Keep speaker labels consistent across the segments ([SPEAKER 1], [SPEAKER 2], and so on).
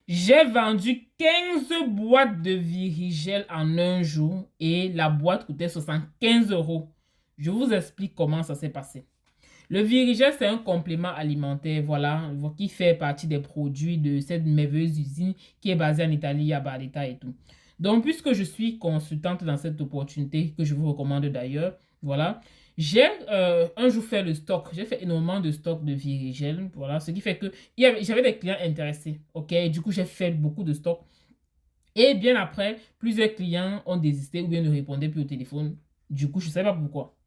[SPEAKER 1] J'ai vendu 15 boîtes de Virigel en un jour et la boîte coûtait 75 euros. Je vous explique comment ça s'est passé. Le Virigel, c'est un complément alimentaire, voilà, qui fait partie des produits de cette merveilleuse usine qui est basée en Italie, à Barletta et tout. Donc, puisque je suis consultante dans cette opportunité, que je vous recommande d'ailleurs, voilà, j'ai un jour fait le stock. J'ai fait énormément de stock de Virigel, voilà, ce qui fait que j'avais des clients intéressés, ok? Et du coup, j'ai fait beaucoup de stock. Et bien après, plusieurs clients ont désisté ou bien ne répondaient plus au téléphone. Du coup, je ne sais pas pourquoi.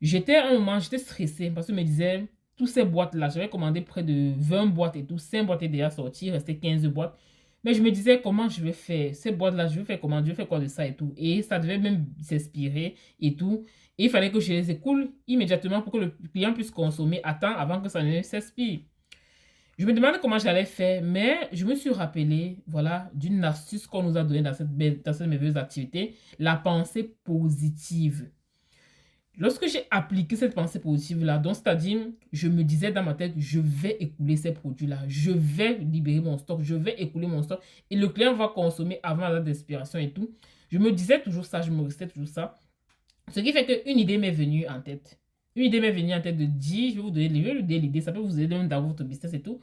[SPEAKER 1] J'étais à un moment, j'étais stressée parce que je me disais, toutes ces boîtes-là, j'avais commandé près de 20 boîtes et tout, 5 boîtes étaient déjà sorties, il restait 15 boîtes. Mais je me disais, comment je vais faire ces boîtes-là, je vais faire comment, je vais faire quoi de ça et tout. Et ça devait même s'expirer et tout. Et il fallait que je les écoule immédiatement pour que le client puisse consommer à temps avant que ça ne s'expire. Je me demandais comment j'allais faire, mais je me suis rappelé, voilà, d'une astuce qu'on nous a donnée dans cette merveilleuse activité, la pensée positive. Lorsque j'ai appliqué cette pensée positive-là, donc c'est-à-dire, je me disais dans ma tête, je vais écouler ces produits-là, je vais libérer mon stock, je vais écouler mon stock et le client va consommer avant la date d'expiration et tout. Je me disais toujours ça, je me restais toujours ça. Ce qui fait qu'une idée m'est venue en tête. Une idée m'est venue en tête de dire, je vais vous donner l'idée, ça peut vous aider même dans votre business et tout.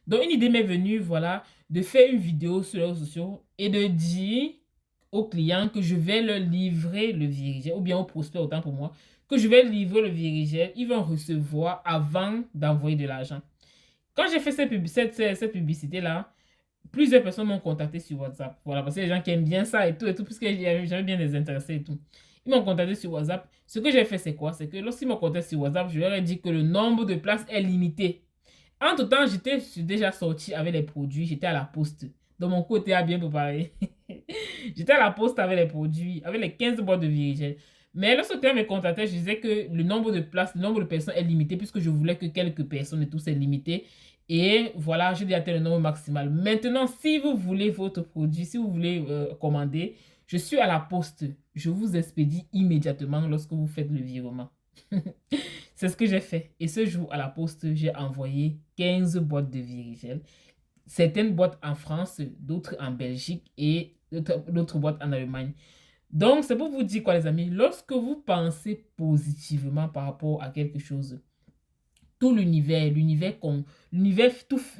[SPEAKER 1] Donc, une idée m'est venue, voilà, de faire une vidéo sur les réseaux sociaux et de dire aux clients que je vais leur livrer le Virigel, ou bien aux prospects, autant pour moi, que je vais livrer le Virigel, ils vont recevoir avant d'envoyer de l'argent. Quand j'ai fait cette publicité-là, plusieurs personnes m'ont contacté sur WhatsApp. Voilà, parce que les gens qui aiment bien ça et tout, puisque j'avais bien les intéressés et tout. Ils m'ont contacté sur WhatsApp. Ce que j'ai fait, c'est quoi? C'est que lorsqu'ils m'ont contacté sur WhatsApp, je leur ai dit que le nombre de places est limité. Entre-temps, j'étais déjà sorti avec les produits, j'étais à la poste. Donc, mon côté a bien préparé. J'étais à la poste avec les produits, avec les 15 boîtes de Virigel. Mais lorsque quelqu'un me contactait, je disais que le nombre de places, le nombre de personnes est limité puisque je voulais que quelques personnes et tout, c'est limité. Et voilà, j'ai déjà atteint le nombre maximal. Maintenant, si vous voulez votre produit, si vous voulez commander, je suis à la poste. Je vous expédie immédiatement lorsque vous faites le virement. C'est ce que j'ai fait. Et ce jour, à la poste, j'ai envoyé 15 boîtes de Virigel. Certaines boîtes en France, d'autres en Belgique et d'autres boîtes en Allemagne. Donc, c'est pour vous dire quoi, les amis, lorsque vous pensez positivement par rapport à quelque chose, tout l'univers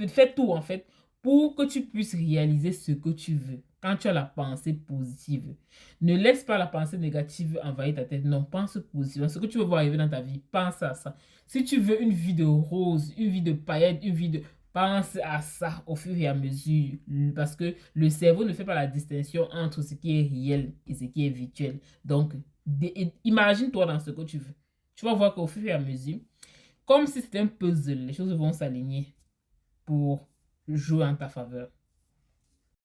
[SPEAKER 1] fait tout en fait pour que tu puisses réaliser ce que tu veux. Quand tu as la pensée positive, ne laisse pas la pensée négative envahir ta tête. Non, pense positivement. Ce que tu veux voir arriver dans ta vie, pense à ça. Si tu veux une vie de rose, une vie de paillettes, une vie de... Pense à ça au fur et à mesure. Parce que le cerveau ne fait pas la distinction entre ce qui est réel et ce qui est virtuel. Donc, imagine-toi dans ce que tu veux. Tu vas voir qu'au fur et à mesure, comme si c'était un puzzle, les choses vont s'aligner pour jouer en ta faveur.